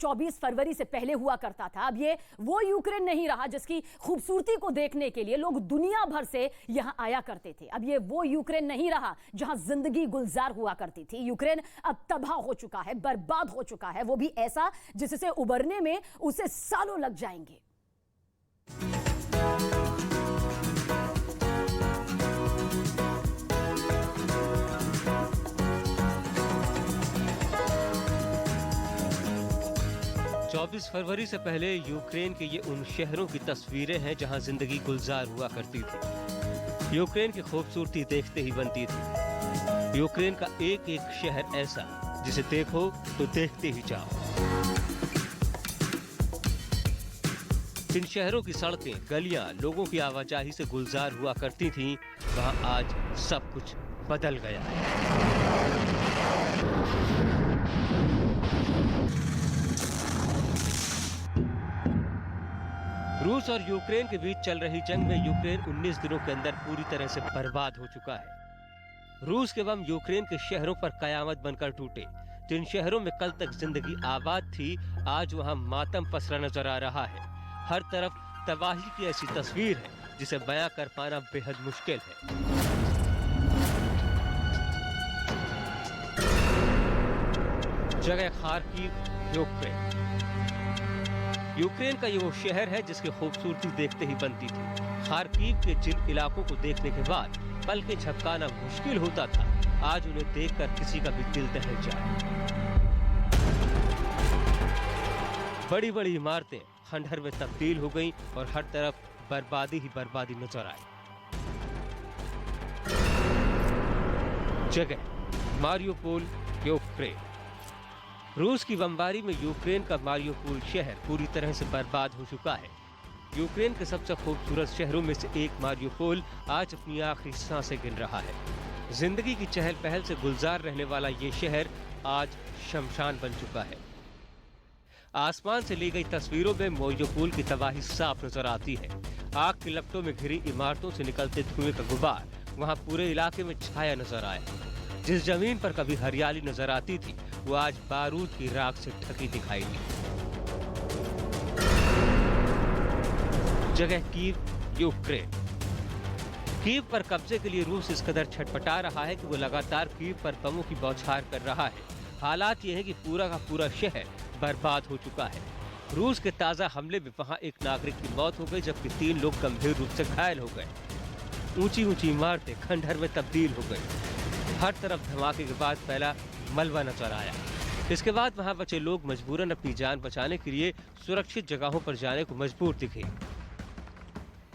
24 फरवरी से पहले हुआ करता था। अब ये वो यूक्रेन नहीं रहा जिसकी खूबसूरती को देखने के लिए लोग दुनिया भर से यहां आया करते थे। अब ये वो यूक्रेन नहीं रहा जहां जिंदगी गुलजार हुआ करती थी। यूक्रेन अब तबाह हो चुका है, बर्बाद हो चुका है, वो भी ऐसा जिससे उबरने में उसे सालों लग जाएंगे। चौबीस फरवरी से पहले यूक्रेन के ये उन शहरों की तस्वीरें हैं जहां जिंदगी गुलजार हुआ करती थी। यूक्रेन की खूबसूरती देखते ही बनती थी। यूक्रेन का एक एक शहर ऐसा जिसे देखो तो देखते ही जाओ। इन शहरों की सड़कें, गलियां लोगों की आवाजाही से गुलजार हुआ करती थीं, वहां आज सब कुछ बदल गया है। रूस और यूक्रेन के बीच चल रही जंग में यूक्रेन 19 दिनों के अंदर पूरी तरह से बर्बाद हो चुका है। रूस के बम यूक्रेन के शहरों पर कयामत बनकर टूटे। जिन शहरों में कल तक जिंदगी आबाद थी, आज वहां मातम पसरा नजर आ रहा है। हर तरफ तबाही की ऐसी तस्वीर है जिसे बयां कर पाना बेहद मुश्किल है। जगह खार्किव, यूक्रेन का ये वो शहर है जिसकी खूबसूरती देखते ही बनती थी। खार्किव के जिन इलाकों को देखने के बाद पल के झपकाना मुश्किल होता था, आज उन्हें देखकर किसी का भी दिल दहल जाए। बड़ी बड़ी इमारतें खंडहर में तब्दील हो गईं और हर तरफ बर्बादी ही बर्बादी नजर आई। जगह मारियोपोल, यूक्रेन। रूस की बमबारी में यूक्रेन का मारियोपोल शहर पूरी तरह से बर्बाद हो चुका है। यूक्रेन के सबसे खूबसूरत शहरों में से एक मारियोपोल आज अपनी आखिरी सांसें गिन रहा है। जिंदगी की चहल पहल से गुलजार रहने वाला ये शहर आज शमशान बन चुका है। आसमान से ली गई तस्वीरों में मारियोपोल की तबाही साफ नजर आती है। आग की लपटों में घिरी इमारतों से निकलते धुएं का गुबार वहां पूरे इलाके में छाया नजर आया। जिस जमीन पर कभी हरियाली नजर आती थी, वो आज बारूद की राख से ढकी दिखाई दी। जगह कीव, यूक्रेन। कीव पर कब्जे के लिए रूस इस कदर छटपटा रहा है कि वो लगातार कीव पर बमों की बौछार कर रहा है। हालात ये है कि पूरा का पूरा शहर बर्बाद हो चुका है। रूस के ताजा हमले में वहां एक नागरिक की मौत हो गई, जबकि 3 लोग गंभीर रूप से घायल हो गए। ऊंची ऊंची इमारतें खंडहर में तब्दील हो गई। हर तरफ धमाके के बाद फैला मलबा नजर आया। इसके बाद वहां बचे लोग मजबूरन अपनी जान बचाने के लिए सुरक्षित जगहों पर जाने को मजबूर दिखे।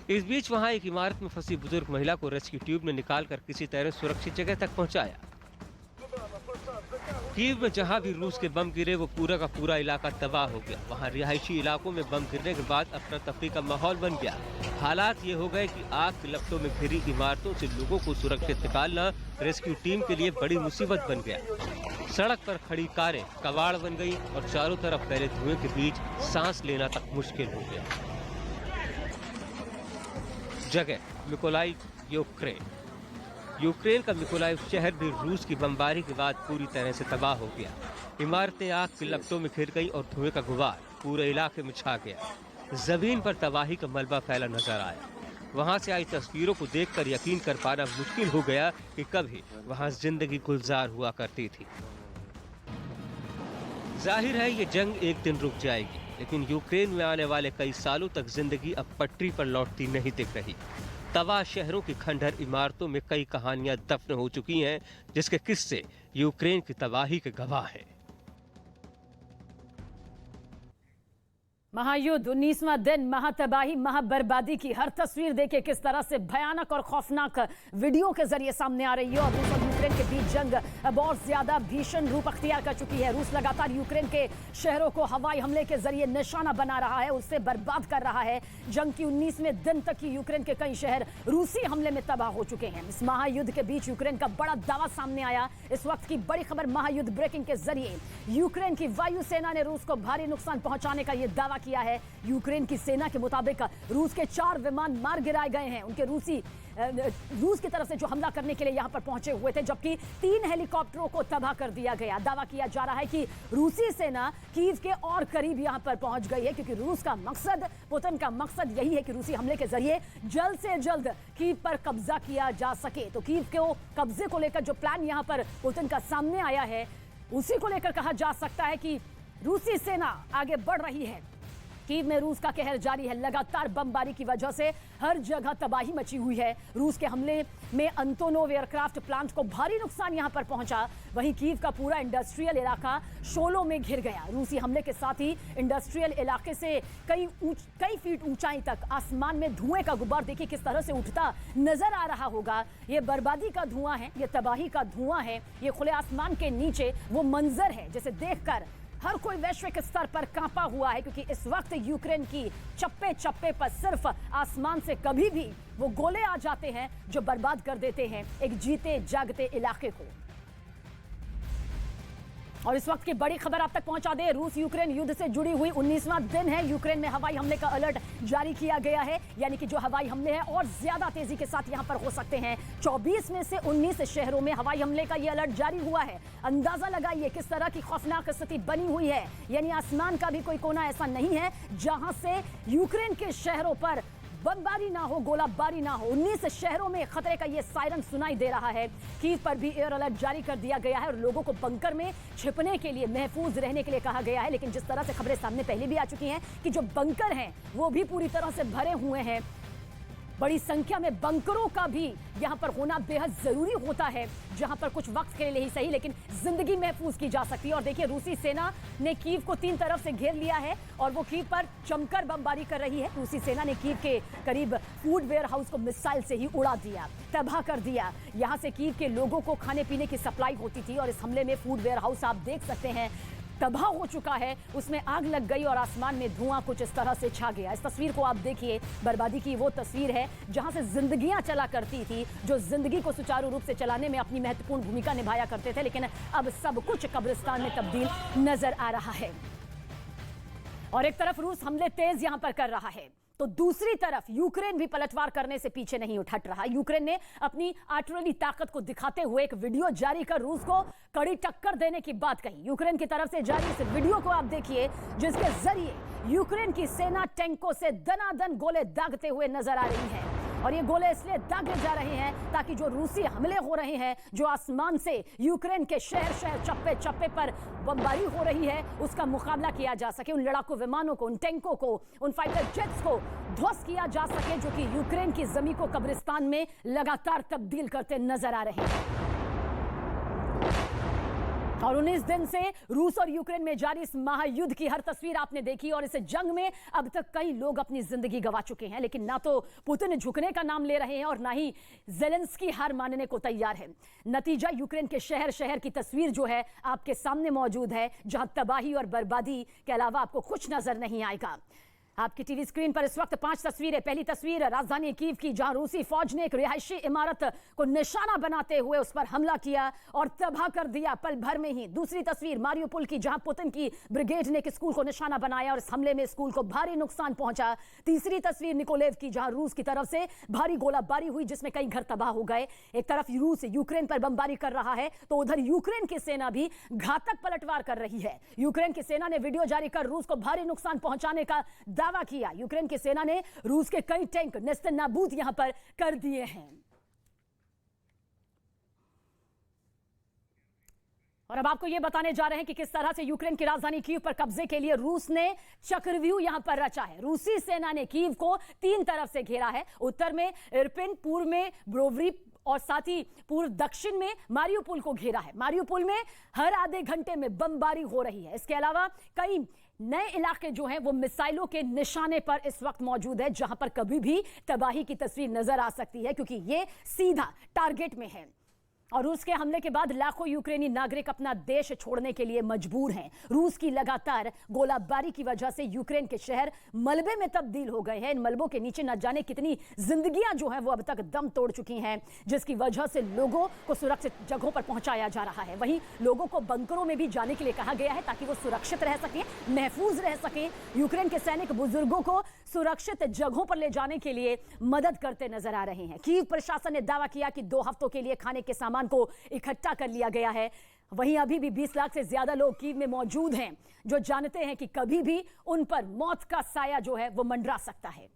इस बीच वहां एक इमारत में फंसी बुजुर्ग महिला को रेस्क्यू ट्यूब ने निकालकर किसी तरह सुरक्षित जगह तक पहुंचाया। कीव में जहां भी रूस के बम गिरे, वो पूरा का पूरा इलाका तबाह हो गया। वहां रिहायशी इलाकों में बम गिरने के बाद अफरा तफरी का माहौल बन गया। हालात ये हो गए कि आग की लपटों में घिरी इमारतों से लोगों को सुरक्षित निकालना रेस्क्यू टीम के लिए बड़ी मुसीबत बन गया। सड़क पर खड़ी कारें कबाड़ बन गई और चारों तरफ फैले धुएं के बीच सांस लेना तक मुश्किल हो गया। जगह मिकोलाइव, यूक्रेन। यूक्रेन का मिकोलाइव शहर भी रूस की बमबारी के बाद पूरी तरह से तबाह हो गया। इमारतें आग की लपटों में घिर गई और धुएं का गुबार पूरे इलाके में छा गया। जमीन पर तबाही का मलबा फैला नजर आया। वहां से आई तस्वीरों को देखकर यकीन कर पाना मुश्किल हो गया कि कभी वहां जिंदगी गुलजार हुआ करती थी। जाहिर है ये जंग एक दिन रुक जाएगी, लेकिन यूक्रेन में आने वाले कई सालों तक जिंदगी अब पटरी पर लौटती नहीं दिख रही। तबाह शहरों की खंडहर इमारतों में कई कहानियां दफन हो चुकी हैं, जिसके किस्से यूक्रेन की तबाही के गवाह हैं। महायुद्ध, 19वां दिन, महातबाही, महाबर्बादी की हर तस्वीर देखिए किस तरह से भयानक और खौफनाक वीडियो के जरिए सामने आ रही है। और रूस और यूक्रेन के बीच जंग बहुत ज्यादा भीषण रूप अख्तियार कर चुकी है। रूस लगातार यूक्रेन के शहरों को हवाई हमले के जरिए निशाना बना रहा है, उससे बर्बाद कर रहा है। जंग की 19वें दिन तक की यूक्रेन के कई शहर रूसी हमले में तबाह हो चुके हैं। इस महायुद्ध के बीच यूक्रेन का बड़ा दावा सामने आया। इस वक्त की बड़ी खबर, महायुद्ध ब्रेकिंग के जरिए यूक्रेन की वायुसेना ने रूस को भारी नुकसान पहुंचाने का यह दावा किया है। यूक्रेन की सेना के मुताबिक रूस के 4 विमान मार गिराए गए हैं। उनके रूसी रूस की तरफ से जो हमला करने के लिए यहां पर पहुंचे हुए थे, जबकि 3 हेलीकॉप्टरों को तबाह कर दिया गया। दावा किया जा रहा है कि रूसी सेना कीव के और करीब यहां पर पहुंच गई है, क्योंकि रूस का मकसद, पुतिन का मकसद यही है कि रूसी हमले के जरिए जल्द से जल्द कीव पर कब्जा किया जा सके। तो कीव के कब्जे को लेकर जो प्लान यहां पर पुतिन का सामने आया है, उसी को लेकर कहा जा सकता है कि रूसी सेना आगे बढ़ रही है। कीव में रूस का कहर जारी है। लगातार बमबारी की वजह से हर जगह तबाही मची हुई है। रूस के हमले में अंतोनोव एयरक्राफ्ट प्लांट को भारी नुकसान यहां पर पहुंचा। वहीं कीव का पूरा इंडस्ट्रियल इलाका शोलों में घिर गया। रूसी हमले के साथ ही इंडस्ट्रियल इलाके से कई फीट ऊंचाई तक आसमान में धुएं का गुब्बार देखिए किस तरह से उठता नजर आ रहा होगा। ये बर्बादी का धुआं है, ये तबाही का धुआं है, ये खुले आसमान के नीचे वो मंजर है जिसे देखकर हर कोई वैश्विक स्तर पर कांपा हुआ है, क्योंकि इस वक्त यूक्रेन की चप्पे चप्पे पर सिर्फ आसमान से कभी भी वो गोले आ जाते हैं जो बर्बाद कर देते हैं एक जीते जागते इलाके को। और इस वक्त की बड़ी खबर आप तक पहुंचा दे। रूस यूक्रेन युद्ध से जुड़ी हुई 19वां दिन है। यूक्रेन में हवाई हमले का अलर्ट जारी किया गया है, यानी कि जो हवाई हमले हैं और ज्यादा तेजी के साथ यहां पर हो सकते हैं। 24 में से 19 शहरों में हवाई हमले का यह अलर्ट जारी हुआ है। अंदाजा लगाइए किस तरह की खौफनाक स्थिति बनी हुई है, यानी आसमान का भी कोई कोना ऐसा नहीं है जहां से यूक्रेन के शहरों पर बमबारी ना हो, गोलाबारी ना हो। 19 शहरों में खतरे का ये सायरन सुनाई दे रहा है। कीव पर भी एयर अलर्ट जारी कर दिया गया है और लोगों को बंकर में छिपने के लिए, महफूज रहने के लिए कहा गया है। लेकिन जिस तरह से खबरें सामने पहले भी आ चुकी हैं कि जो बंकर हैं वो भी पूरी तरह से भरे हुए हैं। बड़ी संख्या में बंकरों का भी यहां पर होना बेहद जरूरी होता है, जहां पर कुछ वक्त के लिए ही सही लेकिन जिंदगी महफूज की जा सकती है। और देखिए रूसी सेना ने कीव को 3 तरफ से घेर लिया है और वो कीव पर जमकर बमबारी कर रही है। रूसी सेना ने कीव के करीब फूड वेयर हाउस को मिसाइल से ही उड़ा दिया, तबाह कर दिया। यहां से कीव के लोगों को खाने पीने की सप्लाई होती थी और इस हमले में फूड वेयर हाउस आप देख सकते हैं तबाह हो चुका है, उसमें आग लग गई और आसमान में धुआं कुछ इस तरह से छा गया। इस तस्वीर को आप देखिए, बर्बादी की वो तस्वीर है जहां से जिंदगियां चला करती थी, जो जिंदगी को सुचारू रूप से चलाने में अपनी महत्वपूर्ण भूमिका निभाया करते थे, लेकिन अब सब कुछ कब्रिस्तान में तब्दील नजर आ रहा है। और एक तरफ रूस हमले तेज यहां पर कर रहा है, तो दूसरी तरफ यूक्रेन भी पलटवार करने से पीछे नहीं हट रहा। यूक्रेन ने अपनी आर्टिलरी ताकत को दिखाते हुए एक वीडियो जारी कर रूस को कड़ी टक्कर देने की बात कही। यूक्रेन की तरफ से जारी इस वीडियो को आप देखिए, जिसके जरिए यूक्रेन की सेना टैंकों से दनादन गोले दागते हुए नजर आ रही है। और ये गोले इसलिए दागे जा रहे हैं ताकि जो रूसी हमले हो रहे हैं, जो आसमान से यूक्रेन के शहर चप्पे चप्पे पर बमबारी हो रही है, उसका मुकाबला किया जा सके। उन लड़ाकू विमानों को, उन टैंकों को, उन फाइटर जेट्स को ध्वस्त किया जा सके, जो कि यूक्रेन की जमीन को कब्रिस्तान में लगातार तब्दील करते नजर आ रहे हैं। और 19 दिन से रूस और यूक्रेन में जारी इस महायुद्ध की हर तस्वीर आपने देखी और इस जंग में अब तक कई लोग अपनी जिंदगी गंवा चुके हैं, लेकिन ना तो पुतिन झुकने का नाम ले रहे हैं और ना ही ज़ेलेंस्की हार मानने को तैयार है। नतीजा यूक्रेन के शहर शहर की तस्वीर जो है आपके सामने मौजूद है, जहां तबाही और बर्बादी के अलावा आपको कुछ नजर नहीं आएगा। आपकी टीवी स्क्रीन पर इस वक्त 5 तस्वीरें। पहली तस्वीर राजधानी कीव की, जहां रूसी फौज ने एक रिहायशी इमारत को निशाना बनाते हुए उस पर हमला किया और तबाह कर दिया पल भर में ही। दूसरी तस्वीर मारियोपोल की, जहां पुतिन की ब्रिगेड ने एक स्कूल को निशाना बनाया और इस हमले में स्कूल को भारी नुकसान पहुंचा। तीसरी तस्वीर निकोलेव की, जहां रूस की तरफ से भारी गोलाबारी हुई जिसमें कई घर तबाह हो गए। एक तरफ रूस यूक्रेन पर बमबारी कर रहा है तो उधर यूक्रेन की सेना भी घातक पलटवार कर रही है। यूक्रेन की सेना ने वीडियो जारी कर रूस को भारी नुकसान पहुंचाने का दावा किया। यूक्रेन की सेना ने रूस के कई टैंक नेस्तनाबूद यहां पर कर दिए हैं। और अब आपको यह बताने जा रहे हैं कि किस तरह से यूक्रेन की राजधानी कीव पर कब्जे के लिए रूस ने चक्रव्यूह यहां पर रचा है। रूसी सेना ने कीव को 3 तरफ से घेरा है। उत्तर में इरपिन, पूर्व में ब्रोवरी और साथ ही पूर्व दक्षिण में मारियोपोल को घेरा है। मारियोपोल में हर आधे घंटे में बमबारी हो रही है। इसके अलावा कई नए इलाके जो हैं वो मिसाइलों के निशाने पर इस वक्त मौजूद है, जहां पर कभी भी तबाही की तस्वीर नजर आ सकती है, क्योंकि ये सीधा टारगेट में है। और रूस के हमले के बाद लाखों यूक्रेनी नागरिक अपना देश छोड़ने के लिए मजबूर हैं। रूस की लगातार गोलाबारी की वजह से यूक्रेन के शहर मलबे में तब्दील हो गए हैं। इन मलबों के नीचे न जाने कितनी जिंदगियां जो हैं वो अब तक दम तोड़ चुकी हैं, जिसकी वजह से लोगों को सुरक्षित जगहों पर पहुंचाया जा रहा है। वहीं लोगों को बंकरों में भी जाने के लिए कहा गया है ताकि वो सुरक्षित रह सकें, महफूज रह सकें। यूक्रेन के सैनिक बुजुर्गों को सुरक्षित जगहों पर ले जाने के लिए मदद करते नजर आ रहे हैं। कीव प्रशासन ने दावा किया कि 2 हफ्तों के लिए खाने के सामान को इकट्ठा कर लिया गया है। वहीं अभी भी 20 लाख से ज्यादा लोग कीव में मौजूद हैं, जो जानते हैं कि कभी भी उन पर मौत का साया जो है वो मंडरा सकता है।